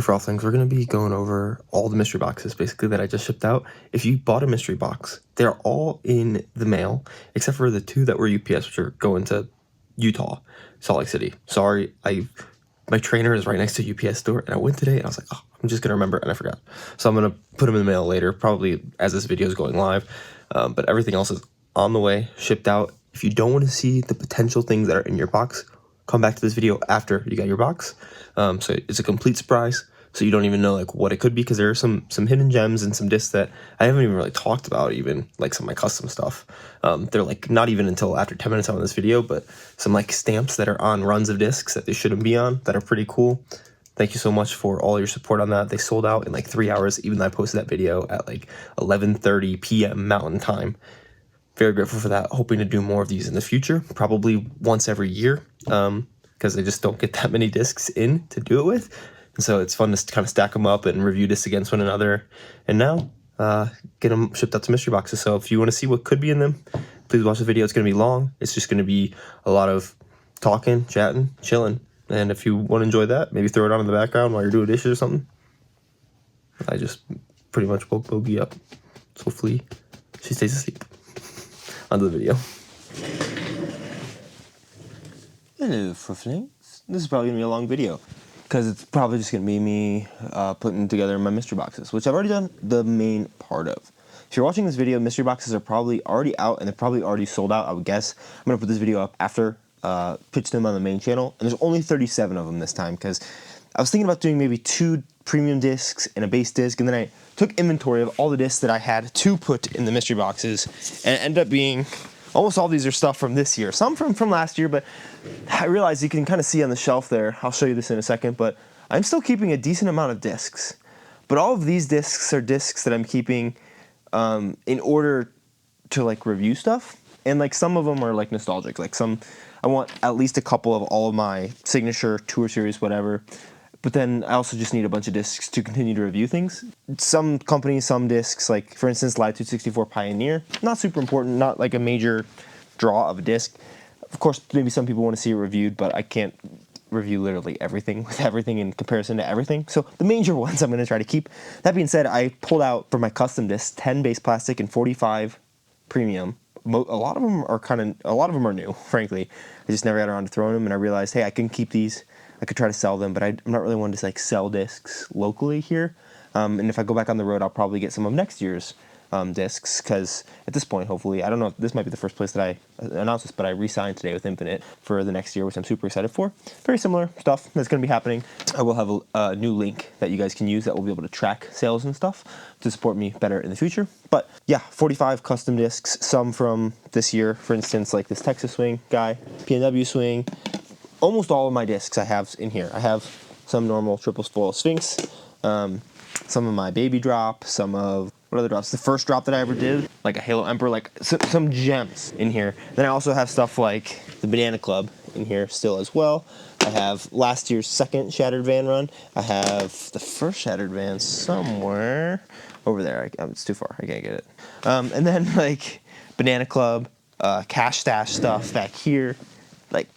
Hey, for all things, we're going to be going over all the mystery boxes, basically, that I just shipped out. If you bought a mystery box, they're all in the mail, except for the 2 that were UPS, which are going to Utah, Salt Lake City. Sorry, my trainer is right next to a UPS store, and I went today, and I was like, oh, I'm just going to remember, and I forgot. So I'm going to put them in the mail later, probably as this video is going live, but everything else is on the way, shipped out. If you don't want to see the potential things that are in your box, come back to this video after you got your box. So it's a complete surprise, so you don't even know like what it could be, because there are some hidden gems and some discs that I haven't even really talked about, even like some of my custom stuff. They're like not even until after 10 minutes on this video, but some like stamps that are on runs of discs that they shouldn't be on that are pretty cool. Thank you so much for all your support on that. They sold out in like 3 hours, even though I posted that video at like 11:30 p.m. Mountain Time. Very grateful for that. Hoping to do more of these in the future, probably once every year, because I just don't get that many discs in to do it with. And so it's fun to kind of stack them up and review discs against one another. And now, get them shipped out to mystery boxes. So if you want to see what could be in them, please watch the video. It's going to be long. It's just going to be a lot of talking, chatting, chilling. And if you want to enjoy that, maybe throw it on in the background while you're doing dishes or something. I just pretty much woke Bogey up. So hopefully she stays asleep. Onto the video. Hello, Frufflings. This is probably going to be a long video, because it's probably just going to be me putting together my mystery boxes, which I've already done the main part of. If you're watching this video, mystery boxes are probably already out, and they're probably already sold out, I would guess. I'm going to put this video up after pitch them on the main channel, and there's only 37 of them this time, because I was thinking about doing maybe 2 premium discs and a base disc, and then I took inventory of all the discs that I had to put in the mystery boxes, and it ended up being almost all these are stuff from this year, some from last year, but I realized you can kind of see on the shelf there, I'll show you this in a second, but I'm still keeping a decent amount of discs. But all of these discs are discs that I'm keeping in order to like review stuff, and like some of them are like nostalgic, like I want at least a couple of all of my signature tour series, whatever. But then I also just need a bunch of discs to continue to review things. Some companies, some discs, like for instance, Live 264 Pioneer, not super important, not like a major draw of a disc. Of course, maybe some people want to see it reviewed, but I can't review literally everything with everything in comparison to everything. So the major ones I'm going to try to keep. That being said, I pulled out for my custom discs 10 base plastic and 45 premium. A lot of them are new, frankly. I just never got around to throwing them, and I realized, hey, I can keep these. I could try to sell them, but I'm not really one to like sell discs locally here. And if I go back on the road, I'll probably get some of next year's discs, because at this point, hopefully, I don't know, this might be the first place that I announced this, but I re-signed today with Infinite for the next year, which I'm super excited for. Very similar stuff that's going to be happening. I will have a new link that you guys can use that will be able to track sales and stuff to support me better in the future. But yeah, 45 custom discs, some from this year, for instance, like this Texas swing guy, PNW swing. Almost all of my discs I have in here. I have some normal triple foil Sphinx, some of my baby drop, some of, what other drops? The first drop that I ever did, like a Halo Emperor, like some gems in here. Then I also have stuff like the Banana Club in here still as well. I have last year's second Shattered Van run. I have the first Shattered Van somewhere over there. It's too far, I can't get it. And then like Banana Club, Cash Stash stuff back here, like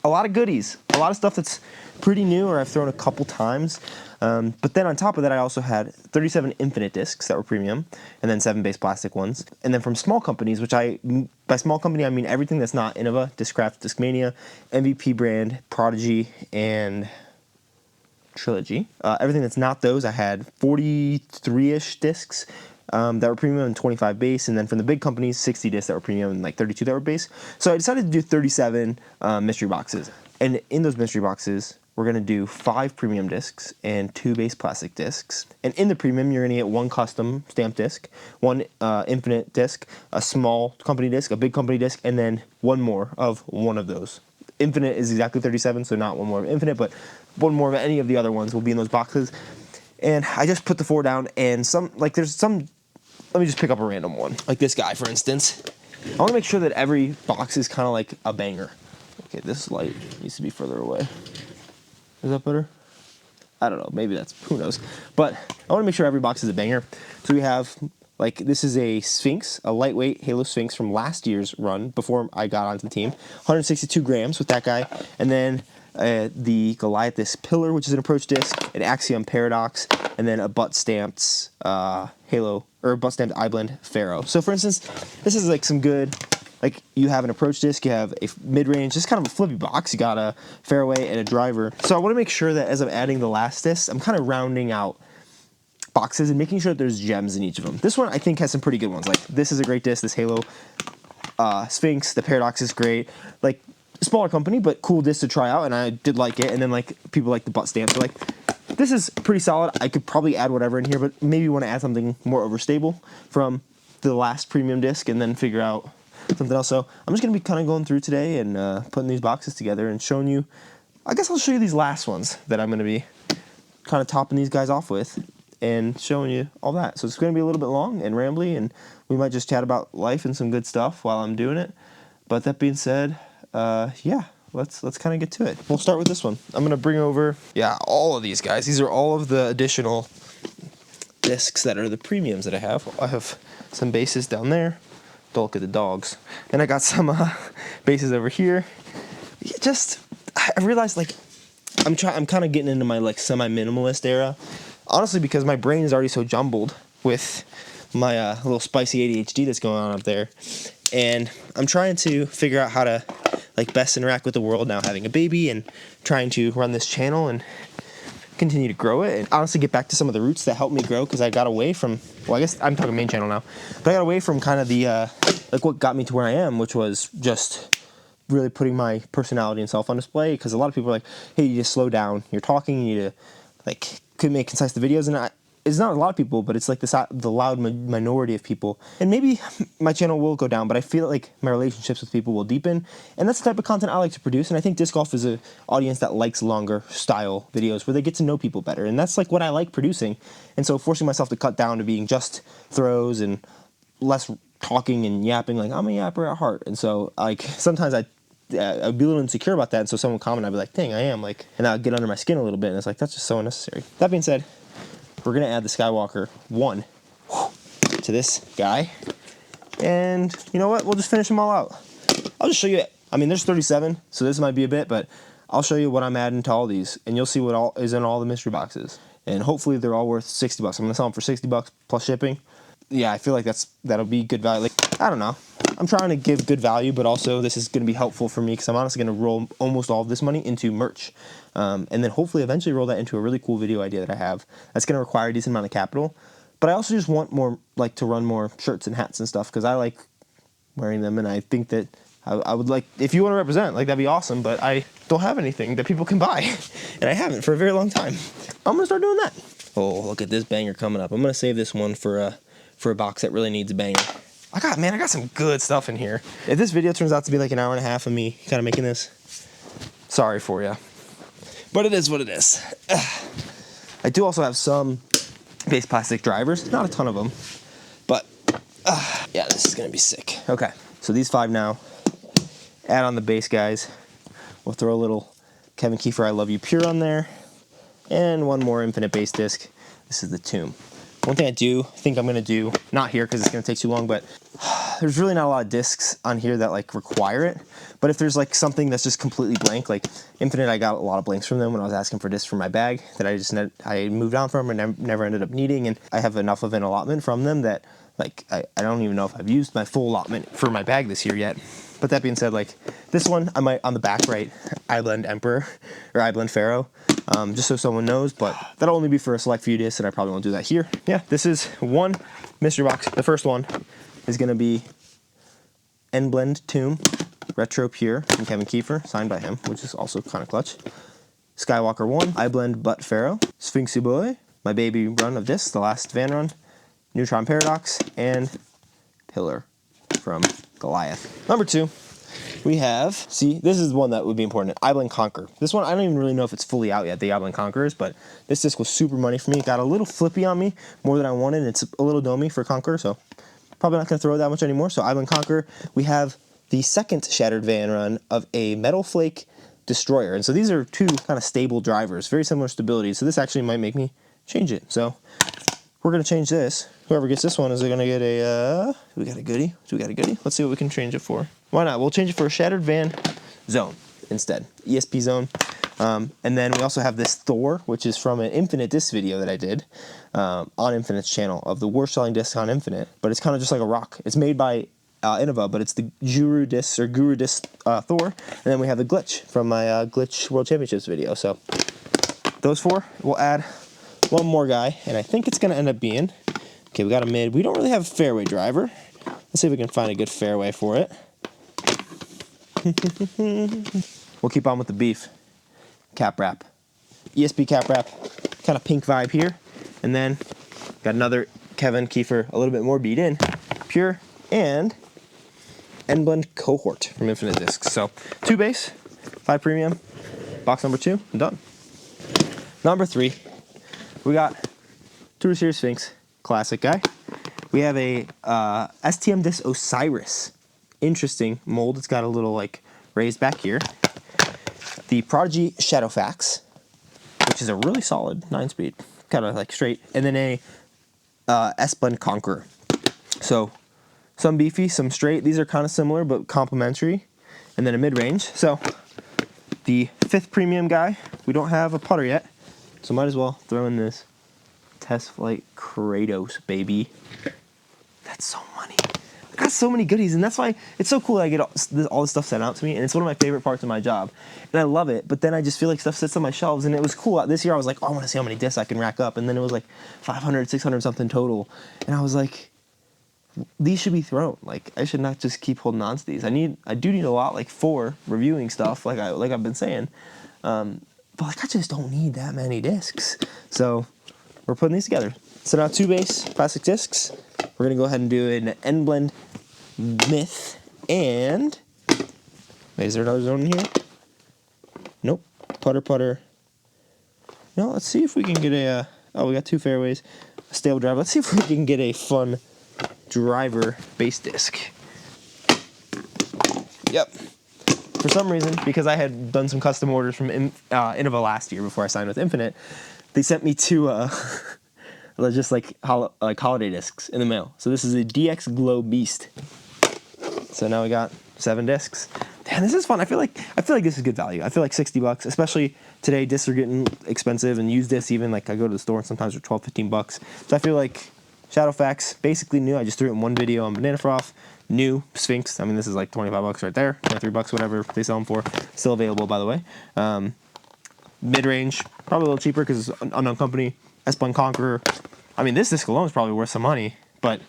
a lot of goodies, a lot of stuff that's pretty new or I've thrown a couple times. But then on top of that, I also had 37 Infinite discs that were premium, and then 7 base plastic ones. And then from small companies, which by small company, I mean everything that's not Innova, Discraft, Discmania, MVP brand, Prodigy, and Trilogy. Everything that's not those, I had 43-ish discs that were premium and 25 base, and then from the big companies, 60 discs that were premium and like 32 that were base. So I decided to do 37 mystery boxes. And in those mystery boxes, we're going to do 5 premium discs and 2 base plastic discs. And in the premium, you're going to get 1 custom stamp disc, 1 infinite disc, a small company disc, a big company disc, and then 1 more of one of those. Infinite is exactly 37, so not 1 more of infinite, but 1 more of any of the other ones will be in those boxes. And I just put the 4 down, and there's some, let me just pick up a random one. Like this guy, for instance. I want to make sure that every box is kind of like a banger. Okay, this light needs to be further away. Is that better? I don't know. Maybe that's, who knows. But I want to make sure every box is a banger. So we have, like, this is a Sphinx, a lightweight Halo Sphinx from last year's run before I got onto the team. 162 grams with that guy. And then the Goliath disc pillar, which is an approach disc, an Axiom paradox, and then a butt stamped halo or butt stamped iBlend Pharaoh. So for instance, this is like some good, like you have an approach disc, you have a mid-range, just kind of a flippy box. You got a fairway and a driver. So I want to make sure that as I'm adding the last disc, I'm kind of rounding out boxes and making sure that there's gems in each of them. This one I think has some pretty good ones. Like this is a great disc, this Halo Sphinx, the Paradox is great. Like smaller company, but cool disc to try out, and I did like it. And then like people like the butt stamp, so like this is pretty solid. I could probably add whatever in here, but maybe want to add something more overstable from the last premium disc and then figure out something else. So I'm just gonna be kind of going through today and putting these boxes together and showing you, I guess I'll show you these last ones that I'm gonna be kind of topping these guys off with and showing you all that. So it's going to be a little bit long and rambly, and we might just chat about life and some good stuff while I'm doing it. But that being said, yeah, let's kind of get to it. We'll start with this one. I'm going to bring over, yeah, all of these guys. These are all of the additional discs that are the premiums that I have. I have some bases down there. Don't look at the dogs. And I got some bases over here. I realized like I'm kind of getting into my like semi-minimalist era. Honestly, because my brain is already so jumbled with my little spicy ADHD that's going on up there. And I'm trying to figure out how to like best interact with the world now, having a baby and trying to run this channel and continue to grow it. And honestly get back to some of the roots that helped me grow, because I got away from, well, I guess I'm talking main channel now, but I got away from kind of the, like what got me to where I am, which was just really putting my personality and self on display. Because a lot of people are like, hey, you just slow down. You're talking, you need to like could make concise the videos, and it's not a lot of people, but it's like the loud minority of people. And maybe my channel will go down, but I feel like my relationships with people will deepen, and that's the type of content I like to produce. And I think disc golf is an audience that likes longer style videos where they get to know people better, and that's like what I like producing. And so forcing myself to cut down to being just throws and less talking and yapping, like I'm a yapper at heart. And so like sometimes I'd be a little insecure about that, and so someone would comment, I'd be like, dang, I am, like, and that would get under my skin a little bit, and it's like, that's just so unnecessary. That being said, we're gonna add the Skywalker 1 to this guy, and you know what, we'll just finish them all out. I'll just show you, I mean, there's 37, so this might be a bit, but I'll show you what I'm adding to all these, and you'll see what all is in all the mystery boxes, and hopefully they're all worth 60 bucks. I'm gonna sell them for 60 bucks plus shipping. Yeah, I feel like that'll be good value. Like, I don't know, I'm trying to give good value, but also this is going to be helpful for me because I'm honestly going to roll almost all of this money into merch. And then hopefully eventually roll that into a really cool video idea that I have. That's going to require a decent amount of capital. But I also just want more, like, to run more shirts and hats and stuff because I like wearing them, and I think that I would like, if you want to represent, like, that'd be awesome, but I don't have anything that people can buy. And I haven't for a very long time. I'm going to start doing that. Oh, look at this banger coming up. I'm going to save this one for a box that really needs a banger. I got some good stuff in here. If this video turns out to be like an hour and a half of me kind of making this, sorry for you. But it is what it is. I do also have some base plastic drivers, not a ton of them, but yeah, this is gonna be sick. Okay, so these 5 now. Add on the base guys. We'll throw a little Kevin Kiefer I Love You Pure on there, and one more infinite base disc. This is the Tomb. One thing I think I'm going to do, not here because it's going to take too long, but there's really not a lot of discs on here that like require it. But if there's like something that's just completely blank, like Infinite, I got a lot of blanks from them when I was asking for discs for my bag that I moved on from and never ended up needing. And I have enough of an allotment from them that like I don't even know if I've used my full allotment for my bag this year yet. But that being said, like this one, I might on the back write iBlend Emperor or iBlend Pharaoh, just so someone knows, but that'll only be for a select few discs, and I probably won't do that here. Yeah, this is one mystery box. The first one is going to be N-Blend Tomb, Retro Pure from Kevin Kiefer, signed by him, which is also kind of clutch. Skywalker 1, iBlend Butt Pharaoh, Sphinxy Boy, my baby run of discs, the last van run, Neutron Paradox, and Pillar from Goliath. Number 2, we have, see, this is one that would be important, iBlend Conquer. This one, I don't even really know if it's fully out yet, the iBlend Conquerors, but this disc was super money for me. It got a little flippy on me, more than I wanted. It's a little domey for Conquer, so probably not going to throw it that much anymore. So iBlend Conquer, we have the second Shattered Van run of a Metal Flake Destroyer. And so these are 2 kind of stable drivers, very similar stability. So this actually might make me change it. So we're going to change this. Whoever gets this one is going to get a, we got a goodie? Do we got a goodie? Let's see what we can change it for. Why not? We'll change it for a Shattered Van Zone instead. ESP Zone. And then we also have this Thor, which is from an Infinite disc video that I did on Infinite's channel of the worst selling disc on Infinite. But it's kind of just like a rock. It's made by Innova, but it's the Guru disc Thor. And then we have the Glitch from my Glitch World Championships video. So those four. We'll add one more guy, and I think it's going to end up being, okay, we got a mid. We don't really have a fairway driver. Let's see if we can find a good fairway for it. We'll keep on with the beef. Cap wrap. ESP cap wrap. Kind of pink vibe here. And then got another Kevin Kiefer, a little bit more beat in. Pure and End Blend Cohort from Infinite Discs. So 2 base, 5 premium, box number 2, and done. Number 3, we got Tour Series Sphinx, classic guy. We have a STM Disc Osiris. Interesting mold. It's got a little like raised back here. The Prodigy Shadowfax, which is a really solid 9-speed, kind of like straight, and then a S-Blend Conqueror. So some beefy, some straight. These are kind of similar but complementary, and then a mid-range. So the 5th premium guy, we don't have a putter yet, so might as well throw in this Test Flight Kratos, baby. That's so money. I got so many goodies, and that's why it's so cool that I get all this stuff sent out to me, and it's one of my favorite parts of my job, and I love it. But then I just feel like stuff sits on my shelves, and it was cool. This year I was like, oh, I want to see how many discs I can rack up, and then it was like 500, 600 something total, and I was like, these should be thrown. Like, I should not just keep holding on to these. I do need a lot, like, for reviewing stuff, like I've been saying, but like I just don't need that many discs. So we're putting these together. So now 2 base plastic discs. We're gonna go ahead and do an End Blend Myth, and wait, is there another zone in here? Nope. Putter. No, let's see if we can get a. Oh, we got 2 fairways, a stable driver. Let's see if we can get a fun driver base disc. Yep. For some reason, because I had done some custom orders from Innova last year before I signed with Infinite, they sent me 2 just like holiday discs in the mail. So this is a DX Glow Beast. So now we got 7 discs. Damn, this is fun. I feel like this is good value. I feel like $60, especially today. Discs are getting expensive, and used discs even. Like I go to the store and sometimes they're $12, $15. So I feel like Shadowfax, basically new. I just threw it in one video on Banana Froth. New Sphinx. I mean, this is like $25 right there. $23, whatever they sell them for. Still available, by the way. Mid-range, probably a little cheaper because it's an unknown company. S-Blend Conqueror. I mean, this disc alone is probably worth some money, but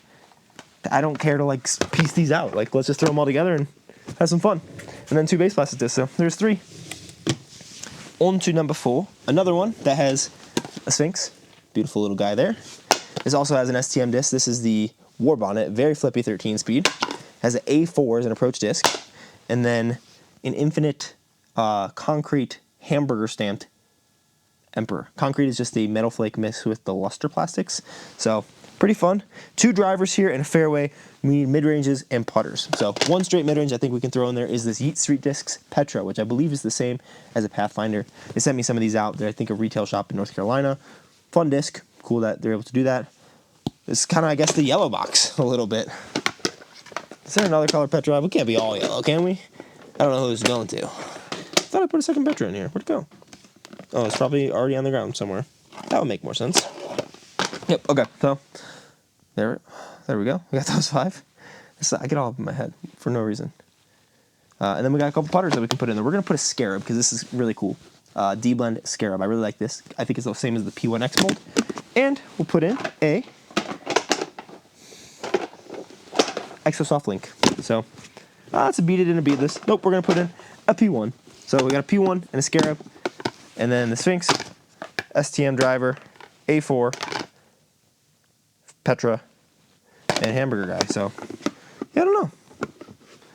I don't care to like piece these out. Like, let's just throw them all together and have some fun. And then 2 base plastic discs. So there's 3. On to number 4. Another one that has a Sphinx. Beautiful little guy there. This also has an STM disc. This is the War Bonnet. Very flippy 13-speed. Has an A4 as an approach disc. And then an Infinite concrete hamburger stamped Emperor. Concrete is just the metal flake mixed with the luster plastics. So pretty fun. 2 drivers here and a fairway. We need mid-ranges and putters. So 1 straight mid-range I think we can throw in there is this Yeet Street Discs Petra, which I believe is the same as a Pathfinder. They sent me some of these out. They're, I think, a retail shop in North Carolina. Fun disc. Cool that they're able to do that. It's kind of, I guess, the yellow box a little bit. Is there another color Petra? We can't be all yellow, can we? I don't know who it's going to. I thought I put a second Petra in here. Where'd it go? Oh, it's probably already on the ground somewhere. That would make more sense. Yep, okay, so there we go. We got those 5. I get all up in my head for no reason. And then we got a couple putters that we can put in there. We're going to put a Scarab because this is really cool. D-Blend Scarab. I really like this. I think it's the same as the P1X mold. And we'll put in a Exo Soft Link. So, it's a beat it and a beatless. Nope, we're going to put in a P1. So we got a P1 and a Scarab. And then the Sphinx, STM driver, A4, Petra, and Hamburger Guy. So, yeah, I don't know.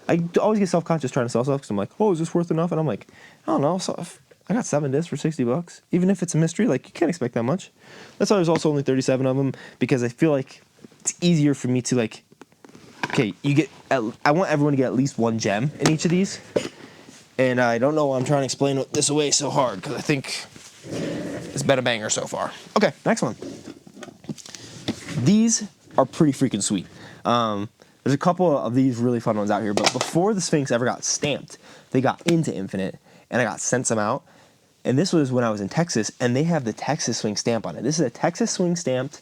I always get self-conscious trying to sell stuff because I'm like, oh, is this worth enough? And I'm like, I don't know. So if I got 7 discs for $60. Even if it's a mystery, like, you can't expect that much. That's why there's also only 37 of them, because I feel like it's easier for me to, like, okay, I want everyone to get at least 1 gem in each of these. And I don't know why I'm trying to explain this away so hard, because I think it's been a banger so far. Okay, next one. These are pretty freaking sweet. There's a couple of these really fun ones out here, but before the Sphinx ever got stamped, they got into Infinite, and I got sent some out, And this was when I was in Texas, and they have the Texas Swing stamp on it. This is a Texas Swing stamped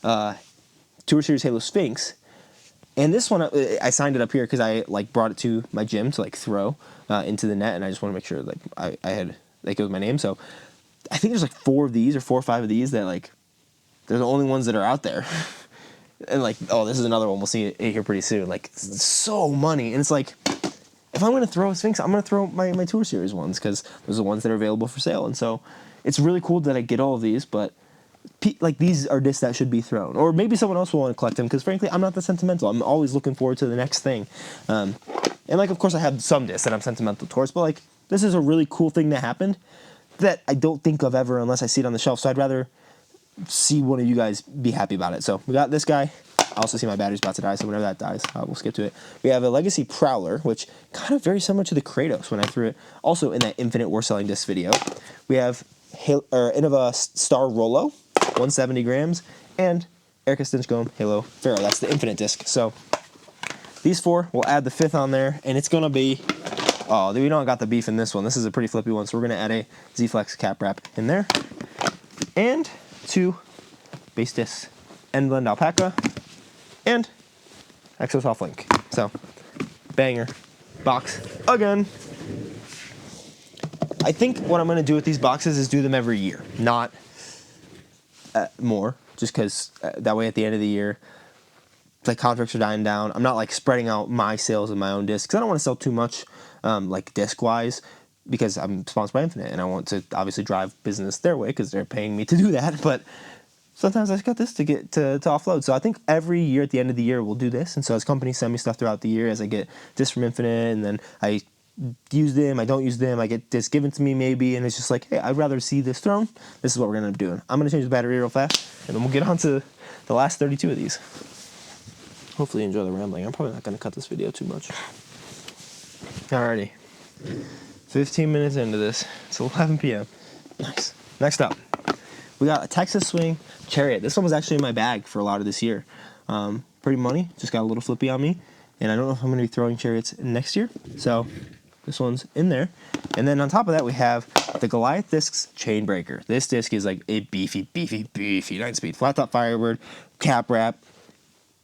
Tour Series Halo Sphinx. And this one, I signed it up here because I like brought it to my gym to like throw into the net, and I just want to make sure like I had like it was my name. So I think there's like 4 of these or 4 or 5 of these that like they're the only ones that are out there. And like, oh, this is another one. We'll see it here pretty soon. Like, it's so money, and it's like, if I'm gonna throw a Sphinx, I'm gonna throw my Tour Series ones because those are the ones that are available for sale. And so it's really cool that I get all of these, but like these are discs that should be thrown, or maybe someone else will want to collect them because frankly I'm not that sentimental. I'm always looking forward to the next thing, and like of course I have some discs that I'm sentimental towards, but like this is a really cool thing that happened that I don't think of ever unless I see it on the shelf. So I'd rather see one of you guys be happy about it. So we got this guy. I also see my battery's about to die, so whenever that dies, we'll skip to it. We have a Legacy Prowler, which kind of very similar to the Kratos when I threw it, also in that Infinite War Selling Disc video. We have Innova Star Rollo, 170 grams, and Erica Stinchcomb Halo Pharaoh. That's the Infinite disc. So these 4, we'll add the 5th on there, and it's going to be, oh, we don't got the beef in this one. This is a pretty flippy one, so we're going to add a Z-Flex cap wrap in there. And 2 base discs, End Blend Alpaca, and Exosoft Link. So, banger box again. I think what I'm going to do with these boxes is do them every year, not more, just because that way at the end of the year, like contracts are dying down. I'm not like spreading out my sales of my own discs because I don't want to sell too much, like disc wise, because I'm sponsored by Infinite and I want to obviously drive business their way because they're paying me to do that. But sometimes I just got this to get to offload. So I think every year at the end of the year we'll do this. And so as companies send me stuff throughout the year, as I get discs from Infinite, and then I use them, I don't use them, I get discs given to me maybe, and it's just like, hey, I'd rather see this thrown. This is what we're gonna end up doing. I'm gonna change the battery real fast, and then we'll get on to the last 32 of these. Hopefully you enjoy the rambling. I'm probably not gonna cut this video too much. Alrighty. 15 minutes into this. It's 11 p.m. Nice. Next up, we got a Texas Swing Chariot. This one was actually in my bag for a lot of this year. Pretty money. Just got a little flippy on me. And I don't know if I'm going to be throwing Chariots next year. So this one's in there. And then on top of that, we have the Goliath Discs Chain Breaker. This disc is like a beefy 9-speed. Flat top Firebird, cap wrap,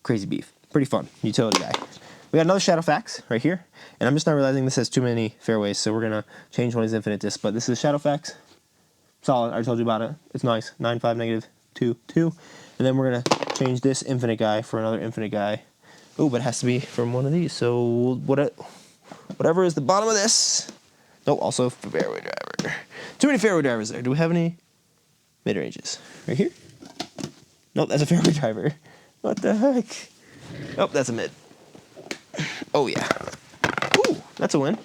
crazy beef. Pretty fun. Utility guy. We got another Shadowfax right here. And I'm just not realizing this has too many fairways, so we're going to change one of these Infinite discs. But this is a Shadowfax. Solid. I already told you about it. It's nice. 9.5 -2 2. And then we're going to change this Infinite guy for another Infinite guy. Oh, but it has to be from one of these. So whatever is the bottom of this. Nope, also fairway driver. Too many fairway drivers there. Do we have any mid-ranges? Right here? Nope, that's a fairway driver. What the heck? Oh, that's a mid. Oh, yeah. Ooh, that's a win.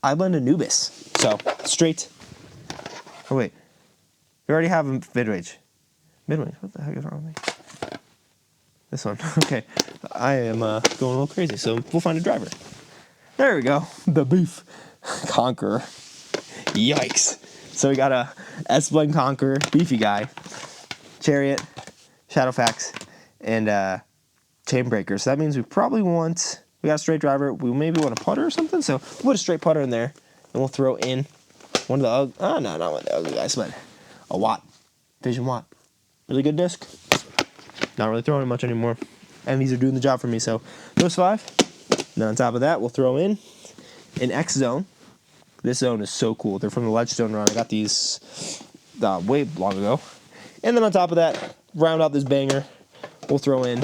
I blend Anubis. So, straight. Oh, wait. We already have a mid-range. Mid-range. What the heck is wrong with me? This one. Okay. I am going a little crazy, so we'll find a driver. There we go. The beef. Conqueror. Yikes. So we got a S-Blend Conqueror, beefy guy, Chariot, Shadowfax, and Chain Breaker. So that means we probably want, we got a straight driver, we maybe want a putter or something, so we'll put a straight putter in there, and we'll throw in one of the, no, not one of the ugly guys, but a Watt, Vision Watt. Really good disc. Not really throwing it much anymore. And these are doing the job for me, so those 5. And then on top of that, we'll throw in an X Zone. This zone is so cool. They're from the Ledgestone run. I got these way long ago. And then on top of that, round out this banger, we'll throw in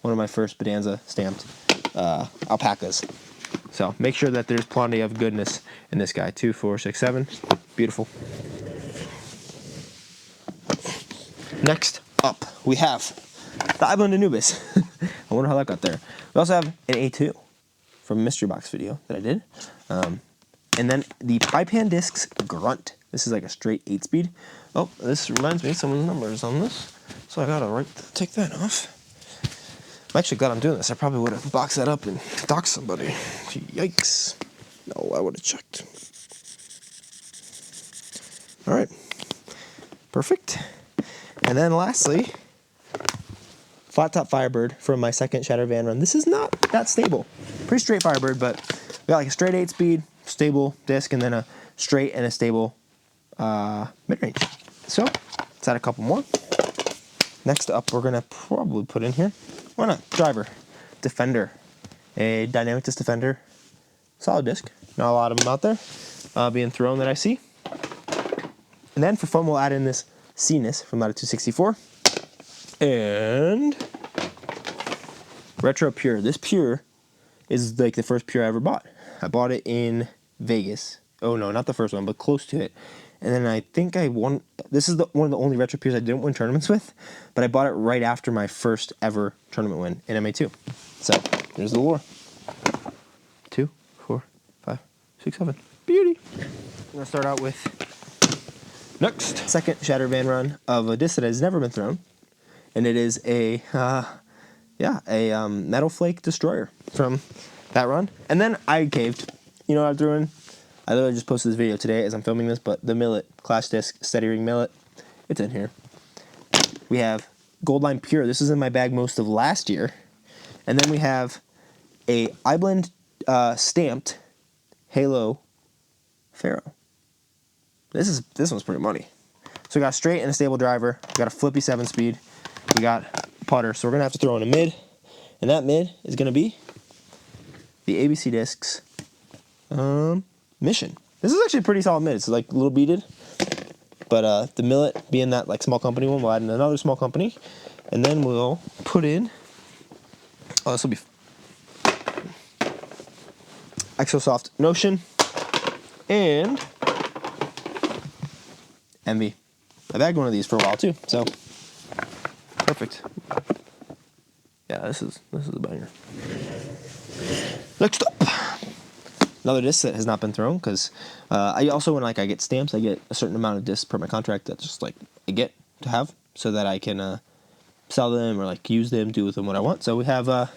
one of my first Bodanza stamped alpacas. So make sure that there's plenty of goodness in this guy. 2, 4, 6, 7. Beautiful. Next up, we have the Ibland Anubis. I wonder how that got there. We also have an A2 from a mystery box video that I did. And then the Pie-Pan Discs Grunt. This is like a straight 8-speed. Oh, this reminds me of some of the numbers on this. So I gotta take that off. I'm actually glad I'm doing this. I probably would have boxed that up and doxed somebody. Yikes. No, I would have checked. All right. Perfect. And then lastly, flat top Firebird from my second Shattered Van run. This is not that stable. Pretty straight Firebird, but we got like a straight 8-speed, stable disc, and then a straight and a stable mid-range. So let's add a couple more. Next up, we're gonna probably put in here, why not, driver, Defender, a dynamic disc Defender, solid disc. Not a lot of them out there being thrown that I see. And then for fun, we'll add in this Cenis from Latitude 64 and Retro Pure. This Pure is like the first Pure I ever bought. I bought it in Vegas. Oh no, not the first one, but close to it. And then I think I won. This is one of the only Retro Pures I didn't win tournaments with, but I bought it right after my first ever tournament win in MA2. So there's the lure. 2, 4, 5, 6, 7. Beauty. I'm gonna start out with next second Shatter Van run of a disc that has never been thrown, and it is a Metal Flake Destroyer from that run. And then I caved. You know what I threw in? I literally just posted this video today as I'm filming this, but the Millet Clash Disc Steady Ring Millet, it's in here. We have Goldline Pure. This was in my bag most of last year. And then we have a iBlend stamped Halo Pharaoh. This one's pretty money. So we got a straight and a stable driver. We got a flippy 7-speed. We got a putter. So we're gonna have to throw in a mid, and that mid is gonna be the ABC Discs Mission. This is actually a pretty solid mid. It's like a little beaded, but the Millet being that like small company one, we'll add in another small company, and then we'll put in. Oh, this will be Exosoft Notion and Envy. I've had one of these for a while too, so perfect. Yeah, this is a banger. Next up, another disc that has not been thrown, because I also, when like I get stamps, I get a certain amount of discs per my contract that just like I get to have, so that I can sell them or like use them, do with them what I want. So we have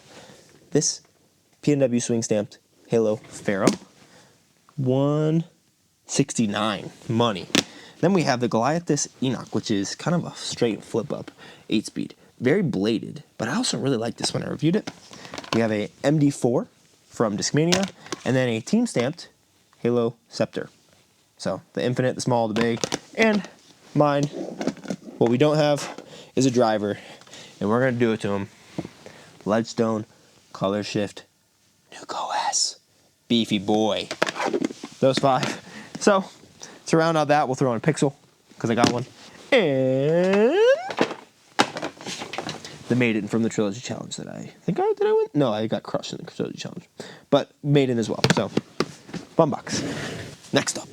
this PNW swing stamped Halo Pharaoh, 169 money. Then we have the Goliath Disc Enoch, which is kind of a straight flip up 8-speed, very bladed, but I also really like this when I reviewed it. We have a MD4 from Discmania, and then a team stamped Halo Scepter. So the infinite, the small, the big, and mine. What we don't have is a driver, and we're gonna do it to him. Ledgestone Color Shift Nuke OS, beefy boy. Those 5. So to round out that, we'll throw in a Pixel because I got one, and the Maiden from the Trilogy Challenge that I think did I win? No, I got crushed in the Trilogy Challenge, but Maiden as well. So fun box. Next up,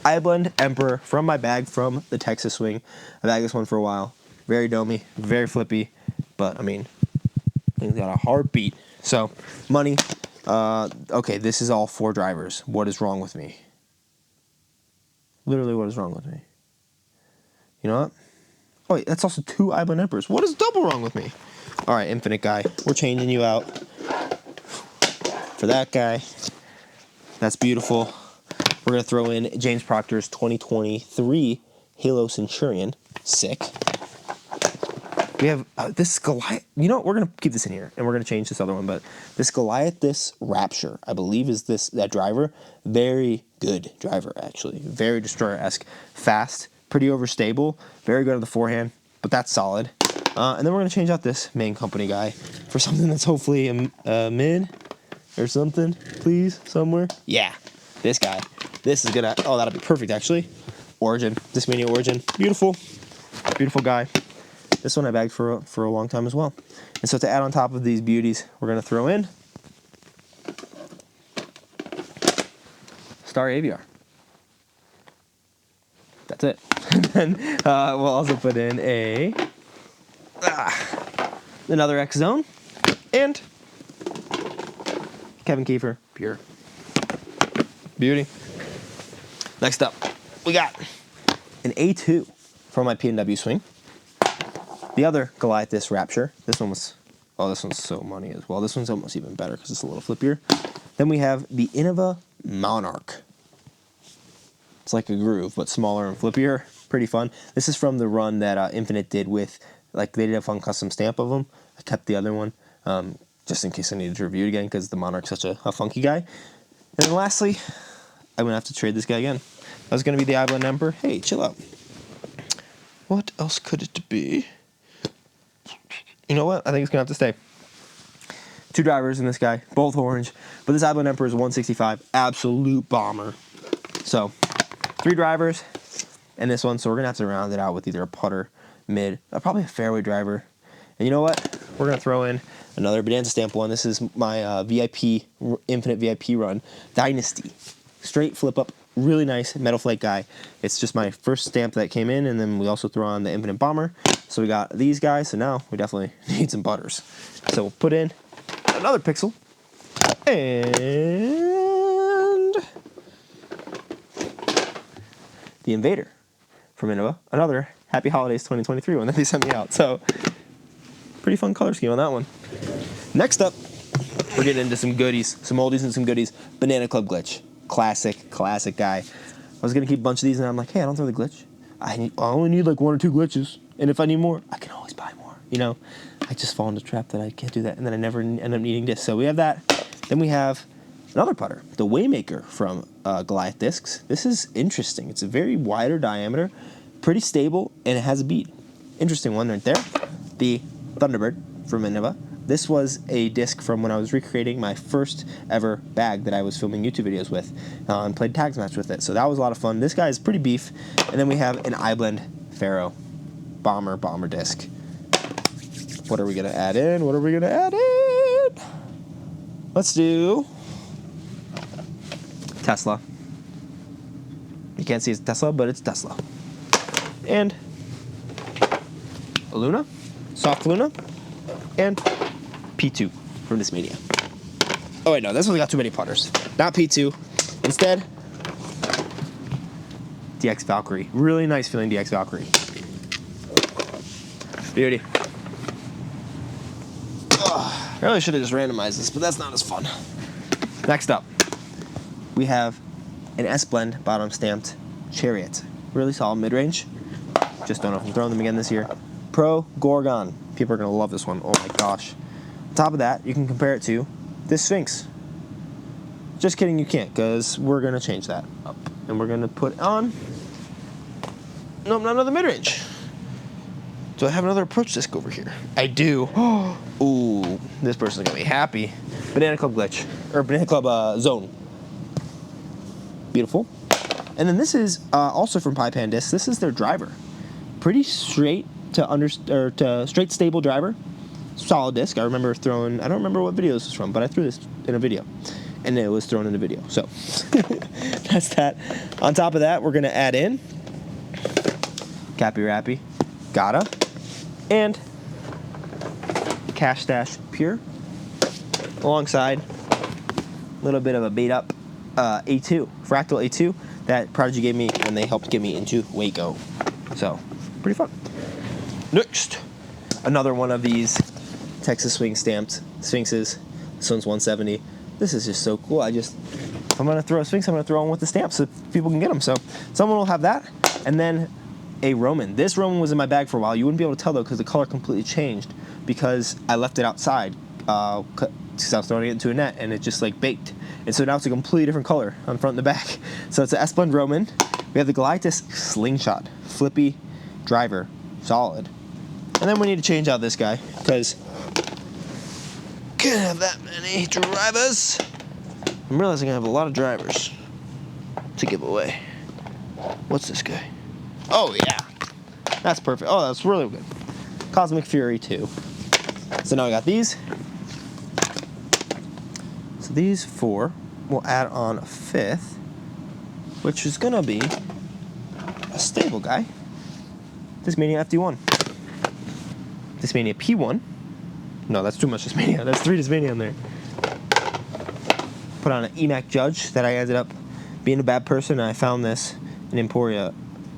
iBlend Emperor from my bag from the Texas Swing. I've had this one for a while. Very domey, very flippy, but I mean, thing's got a heartbeat. So money. Okay, this is all 4 drivers. What is wrong with me? Literally, what is wrong with me? You know what? Oh, wait, that's also 2 iBlend Emperors. What is double wrong with me? All right, Infinite guy. We're changing you out for that guy. That's beautiful. We're going to throw in James Proctor's 2023 Halo Centurion. Sick. We have this Goliath. You know what? We're going to keep this in here, and we're going to change this other one. But this Goliath, this Rapture, I believe is that driver. Very good driver, actually. Very Destroyer-esque. Fast. Pretty overstable. Very good on the forehand. But that's solid. And then we're going to change out this main company guy for something that's hopefully a mid or something. Please, somewhere. Yeah. This guy. This is going to... Oh, that'll be perfect, actually. Origin. Discmania Origin. Beautiful. Beautiful guy. This one I bagged for a long time as well. And so to add on top of these beauties, we're going to throw in Star Aviar. That's it. And then we'll also put in another X Zone and Kevin Kiefer Pure. Beauty. Next up, we got an A2 from my PNW swing. The other Goliath Disc Rapture. This one's so money as well. This one's almost even better because it's a little flippier. Then we have the Innova Monarch. It's like a groove, but smaller and flippier. Pretty fun. This is from the run that Infinite did with, like, they did a fun custom stamp of them. I kept the other one just in case I needed to review it again because the Monarch's such a funky guy. And then lastly, I'm going to have to trade this guy again. That was going to be the Iblend Emperor. Hey, chill out. What else could it be? You know what? I think it's going to have to stay. 2 drivers in this guy, both orange. But this Iblend Emperor is 165. Absolute bomber. So, 3 drivers and this one. So we're going to have to round it out with either a putter, mid, probably a fairway driver. And you know what? We're going to throw in another Bodanza stamp one. This is my VIP, Infinite VIP run. Dynasty. Straight flip up. Really nice metal flake guy. It's just my first stamp that came in, and then we also throw on the Infinite Bomber. So we got these guys, so now we definitely need some butters. So we'll put in another pixel. And the Invader from Innova. Another Happy Holidays 2023 one that they sent me out. So pretty fun color scheme on that one. Next up, we're getting into some goodies, some oldies and some goodies. Banana Club Glitch. Classic guy. I was going to keep a bunch of these, and I'm like, hey, I don't throw the glitch. I only need like 1 or 2 glitches. And if I need more, I can always buy more. You know, I just fall into the trap that I can't do that, and then I never end up needing this. So we have that. Then we have another putter, the Waymaker from Goliath Discs. This is interesting. It's a very wider diameter, pretty stable, and it has a bead. Interesting one right there. The Thunderbird from Innova. This was a disc from when I was recreating my first ever bag that I was filming YouTube videos with, and played tags match with it. So that was a lot of fun. This guy is pretty beef. And then we have an Iblend Pharaoh bomber disc. What are we gonna add in? Let's do Tesla. You can't see it's Tesla, but it's Tesla. And a Luna, soft Luna, and P2 from this media. Oh wait, no, this one's got too many putters. Not P2. Instead, DX Valkyrie. Really nice feeling DX Valkyrie. Beauty. I really should have just randomized this, but that's not as fun. Next up, we have an S-Blend bottom stamped Chariot. Really solid mid-range. Just don't know if I'm throwing them again this year. Pro Gorgon. People are going to love this one. Oh my gosh. On top of that, you can compare it to this Sphinx. Just kidding, you can't, because we're going to change that up. And we're going to put on... Nope, not another mid-range. Do I have another approach disc over here? I do. Ooh, this person's going to be happy. Banana Club Glitch. Or Banana Club Zone. Beautiful. And then this is also from Pie Pan Discs. This is their driver. Pretty straight to straight stable driver. Solid disc. I remember throwing, I don't remember what video this was from, but I threw this in a video. And it was thrown in a video. So that's that. On top of that, we're going to add in Cappy Rappy, Gotta, and Cash Stash Pure, alongside a little bit of a beat up A2, Fractal A2 that Prodigy gave me when they helped get me into Waco. So, pretty fun. Next, another one of these Texas Swing stamped Sphinxes. This one's 170. This is just so cool. If I'm going to throw a Sphinx, I'm going to throw one with the stamps so people can get them. So, someone will have that. And then a Roman. This Roman was in my bag for a while. You wouldn't be able to tell, though, because the color completely changed because I left it outside because I was throwing it into a net, and it just, like, baked. And so now it's a completely different color on front and the back. So it's an S-Blend Roman. We have the Goliath Slingshot. Flippy driver. Solid. And then we need to change out this guy because can't have that many drivers. I'm realizing I have a lot of drivers to give away. What's this guy? Oh, yeah. That's perfect. Oh, that's really good. Cosmic Fury 2. So now I got these. So these 4 will add on a 5th, which is going to be a stable guy. Discmania FD1. Discmania P1. No, that's too much Discmania. That's 3 Discmania in there. Put on an EMAC Judge that I ended up being a bad person, and I found this in Emporia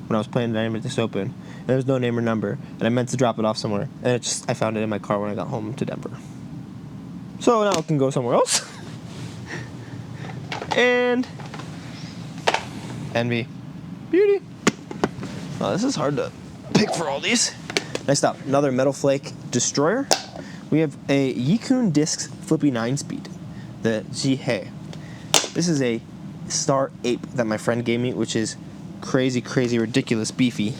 when I was playing Dynamic Disc Open. And there was no name or number, and I meant to drop it off somewhere. And I found it in my car when I got home to Denver. So now it can go somewhere else. And Envy. Beauty. Oh, this is hard to pick for all these. Next up, another Metal Flake Destroyer. We have a Yikun Discs Flippy 9-speed, the Jihe. This is a Star Ape that my friend gave me, which is crazy, crazy, ridiculous beefy.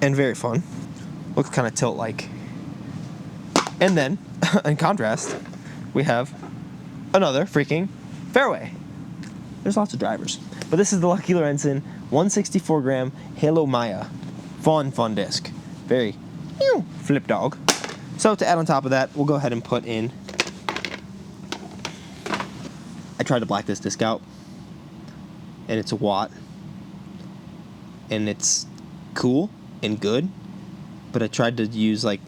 And very fun. Looks kind of tilt-like. And then, in contrast, we have another freaking fairway. There's lots of drivers. But this is the Lucky Lorenzen 164 gram Halo Maya. Fun disc. Very flip dog. So to add on top of that, we'll go ahead and put in... I tried to black this disc out. And it's a watt. And it's cool and good. But I tried to use like...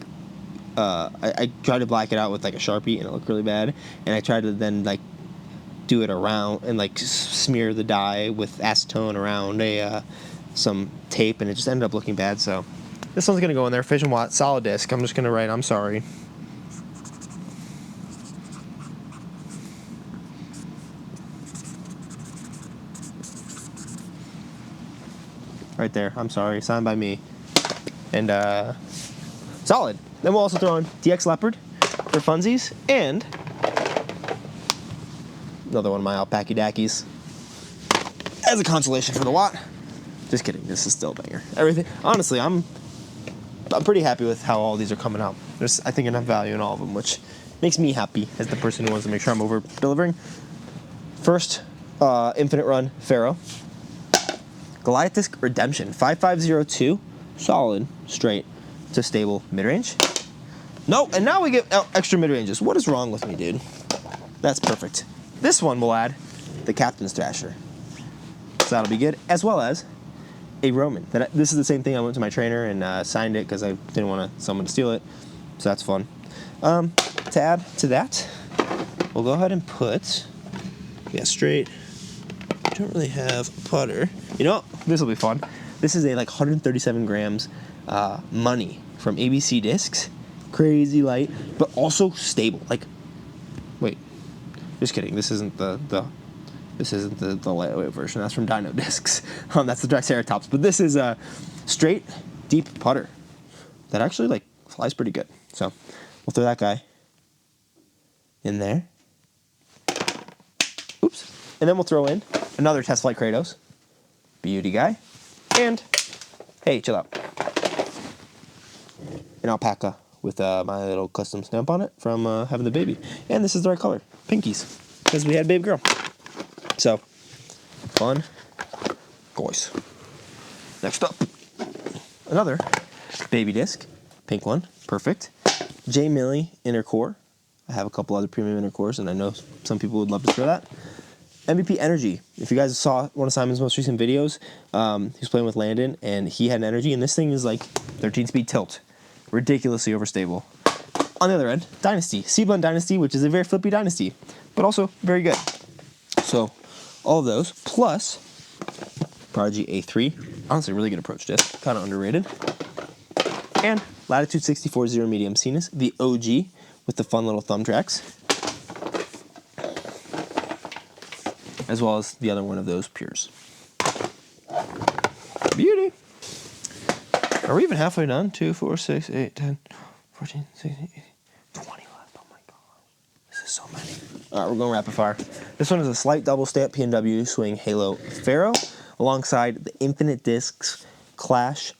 I tried to black it out with like a Sharpie and it looked really bad. And I tried to then like do it around and like smear the dye with acetone around some tape, and it just ended up looking bad. So this one's gonna go in there. Fission Watt, solid disc. I'm just gonna write I'm sorry. Right there, I'm sorry, signed by me. And solid. Then we'll also throw in DX Leopard for funsies, and another one of my Alpacky Dackies as a consolation for the watt. Just kidding, this is still a banger. Everything, honestly, I'm pretty happy with how all these are coming out. There's, I think, enough value in all of them, which makes me happy as the person who wants to make sure I'm over delivering. First, Infinite Run Pharaoh. Goliath Disc Redemption 5502, solid, straight to stable mid-range. No, and now we get extra mid-ranges. What is wrong with me, dude? That's perfect. This one will add the Captain's Thrasher. So that'll be good, as well as a Roman. This is the same thing. I went to my trainer and signed it because I didn't want someone to steal it. So that's fun. To add to that, we'll go ahead and put, straight. I don't really have a putter. You know, this will be fun. This is a like 137 grams money from ABC Discs. Crazy light, but also stable. Like, wait, just kidding. This isn't the lightweight version. That's from Dino Discs. That's the Triceratops. But this is a straight, deep putter that actually like flies pretty good. So we'll throw that guy in there. Oops. And then we'll throw in another Test Flight Kratos. Beauty guy. And, hey, chill out. An alpaca with my little custom stamp on it from having the baby. And this is the right color. Pinkies. Because we had a baby girl. So, fun. Goys. Next up, another baby disc. Pink one. Perfect. J. Millie Inner Core. I have a couple other premium inner cores, and I know some people would love to throw that. MVP Energy. If you guys saw one of Simon's most recent videos, he was playing with Landon, and he had an energy, and this thing is like 13-speed tilt. Ridiculously overstable. On the other end, Dynasty. Seablend Dynasty, which is a very flippy Dynasty, but also very good. So, all of those, plus Prodigy A3. Honestly, really good approach disc. Kind of underrated. And Latitude 64 Zero Medium Cenis, the OG, with the fun little thumb tracks. As well as the other one of those pures. Beauty. Are we even halfway done? 2, 4, 6, 8, 10, 14, 16, 18, 20 left. Oh my gosh. This is so many. All right, we're going rapid fire. This one is a slight double stamp P&W Swing Halo Pharaoh alongside the Infinite Discs Clash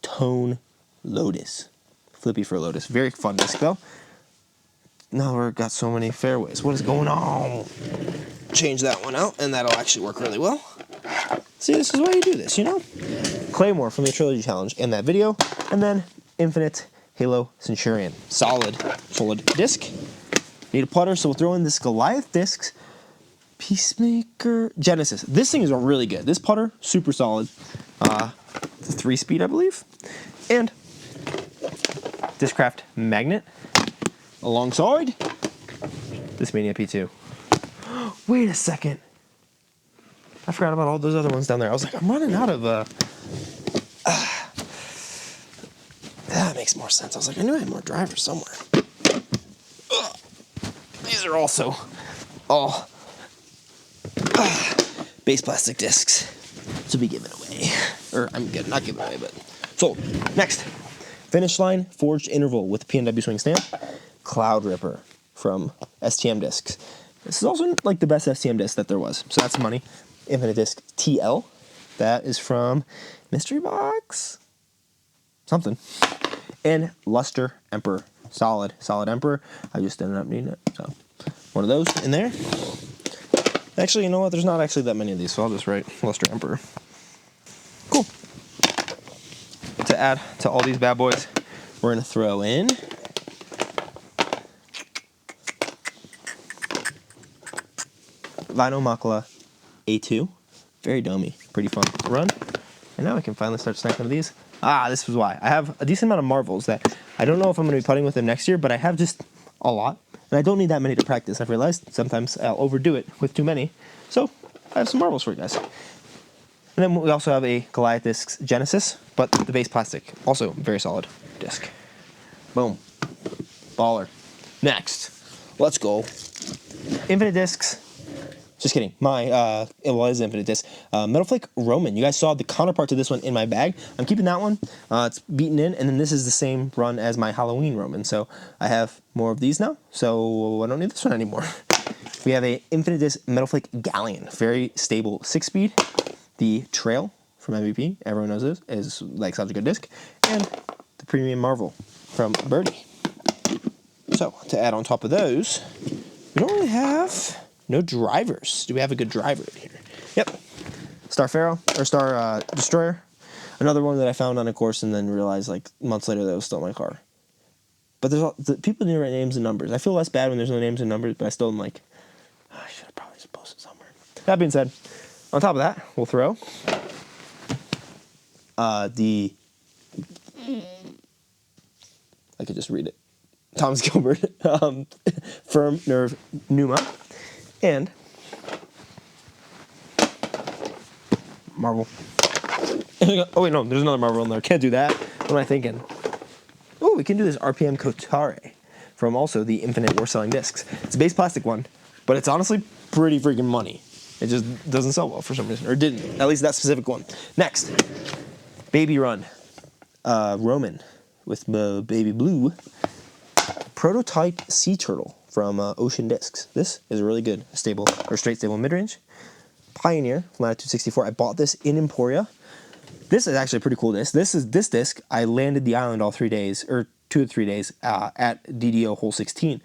Tone Lotus. Flippy for Lotus. Very fun disc though. Now we've got so many fairways. What is going on? Change that one out, and that'll actually work really well. See, this is why you do this, you know? Claymore from the Trilogy Challenge in that video, and then Infinite Halo Centurion. Solid disc. Need a putter, so we'll throw in this Goliath Discs Peacemaker Genesis. This thing is really good. This putter, super solid. It's a 3-speed, I believe. And Discraft Magnet alongside this Mania P2. Wait a second. I forgot about all those other ones down there. I was like, I'm running out of that makes more sense. I was like, I knew I had more drivers somewhere. These are also all base plastic discs to be given away. Or I'm good, not given away, but sold. Next, Finish Line Forged Interval with P&W Swing Stamp. Cloud Ripper from STM discs. This is also like the best STM disc that there was, so that's money. Infinite Disc TL. That is from Mystery Box something. And Luster Emperor. Solid Emperor. I just ended up needing it. So one of those in there. Actually, you know what? There's not actually that many of these, so I'll just write Luster Emperor. Cool. To add to all these bad boys, we're going to throw in Vinyl Makala A2. Very domey. Pretty fun to run. And now I can finally start snacking with these. This was why. I have a decent amount of marbles that I don't know if I'm going to be putting with them next year, but I have just a lot. And I don't need that many to practice. I've realized sometimes I'll overdo it with too many. So I have some marbles for you guys. And then we also have a Goliath Discs Genesis, but the base plastic. Also very solid disc. Boom. Baller. Next. Let's go. Infinite Discs. Just kidding. It was Infinite Disc. Metal Flake Roman. You guys saw the counterpart to this one in my bag. I'm keeping that one. It's beaten in, and then this is the same run as my Halloween Roman. So I have more of these now, so I don't need this one anymore. We have a Infinite Disc Metal Flake Galleon. Very stable 6-speed. The Trail from MVP, everyone knows this, is like such a good disc. And the Premium Marvel from Birdie. So to add on top of those, we don't really have... no drivers. Do we have a good driver in here? Yep. Star Pharaoh, or Star Destroyer. Another one that I found on a course and then realized like months later that it was still in my car. But people need to write names and numbers. I feel less bad when there's no names and numbers, but I still am like, I should have probably just posted somewhere. That being said, on top of that, we'll throw I could just read it. Thomas Gilbert, Firm Nerve Pneuma. And Marvel. Oh wait, no, there's another Marvel in there. Can't do that. What am I thinking? Oh, we can do this RPM Kotare from also the Infinite War Selling Discs. It's a base plastic one, but it's honestly pretty freaking money. It just doesn't sell well for some reason, or didn't. At least that specific one. Next, Baby Run, Roman with Baby Blue. Prototype Sea Turtle from Ocean Discs. This is a really good stable or straight stable mid-range. Pioneer from Latitude 64. I bought this in Emporia. This is actually a pretty cool disc. This disc. I landed the island all 3 days or 2 to 3 days at DDO hole 16,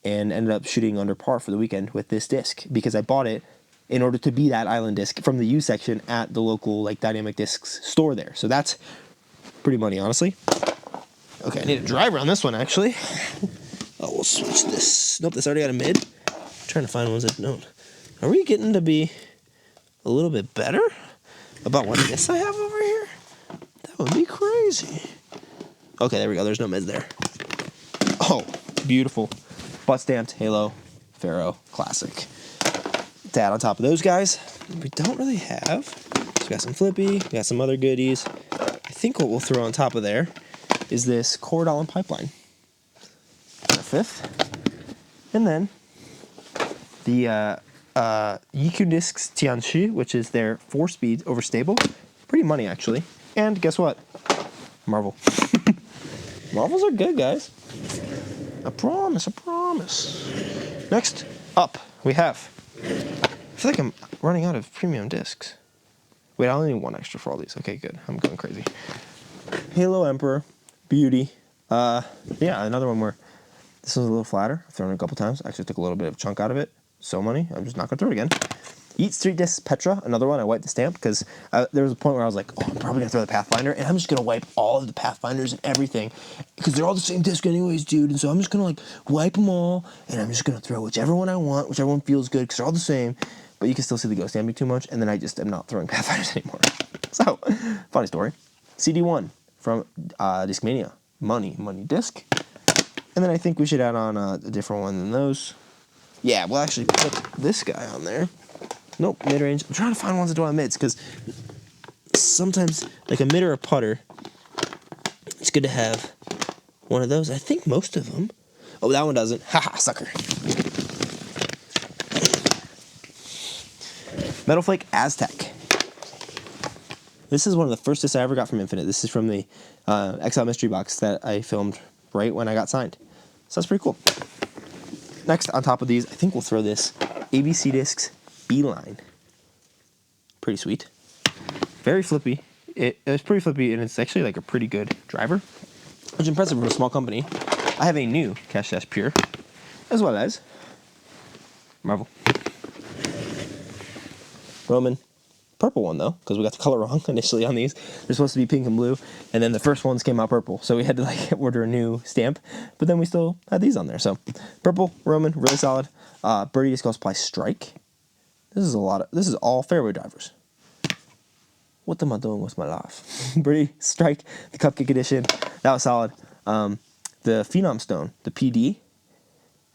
and ended up shooting under par for the weekend with this disc because I bought it in order to be that island disc from the U section at the local like Dynamic Discs store there. So that's pretty money, honestly. Okay, I need a driver on this one, actually. Oh, we'll switch this. Nope, this already got a mid. I'm trying to find ones that don't. Are we getting to be a little bit better about what this I have over here? That would be crazy. Okay, there we go. There's no mids there. Oh, beautiful. Butt stamped Halo Pharaoh Classic. To add on top of those guys, we don't really have. So we got some Flippy, we got some other goodies. I think what we'll throw on top of there is this Cordal and Pipeline. Our fifth. And then the Yiku Discs Tianchi, which is their 4-speed overstable. Pretty money, actually. And guess what? Marvel. Marvels are good, guys. I promise, I promise. Next up, we have... I feel like I'm running out of premium discs. Wait, I only need one extra for all these. Okay, good. I'm going crazy. Halo Emperor. Beauty. Yeah, another one where this was a little flatter. I've thrown it a couple times. Actually took a little bit of a chunk out of it. So money. I'm just not going to throw it again. Eat Street Discs Petra. Another one. I wiped the stamp because there was a point where I was like, oh, I'm probably going to throw the Pathfinder. And I'm just going to wipe all of the Pathfinders and everything. Because they're all the same disc anyways, dude. And so I'm just going to like wipe them all. And I'm just going to throw whichever one I want. Whichever one feels good because they're all the same. But you can still see the ghost stamping too much. And then I just am not throwing Pathfinders anymore. So, funny story. CD1. From Discmania. Money disc. And then I think we should add on a different one than those. Yeah, we'll actually put this guy on there. Nope, mid-range. I'm trying to find ones that don't have mids, because sometimes, like a mid or a putter, it's good to have one of those. I think most of them. Oh, that one doesn't. Haha, sucker. Metal Flake Aztec. This is one of the first discs I ever got from Infinite. This is from the Exile Mystery Box that I filmed right when I got signed. So that's pretty cool. Next, on top of these, I think we'll throw this ABC Discs B-Line. Pretty sweet. Very flippy. It's pretty flippy, and it's actually like a pretty good driver, which is impressive for a small company. I have a new Cash Dash Pure, as well as Marvel. Roman. Purple one, though, because we got the color wrong initially on these. They're supposed to be pink and blue, and then the first ones came out purple, so we had to like order a new stamp, but then we still had these on there. So purple, Roman, really solid. Birdie Disc Golf Supply Strike. This is all fairway drivers. What am I doing with my life? Birdie Strike, the Cupcake Edition, that was solid. The Phenom Stone, the PD,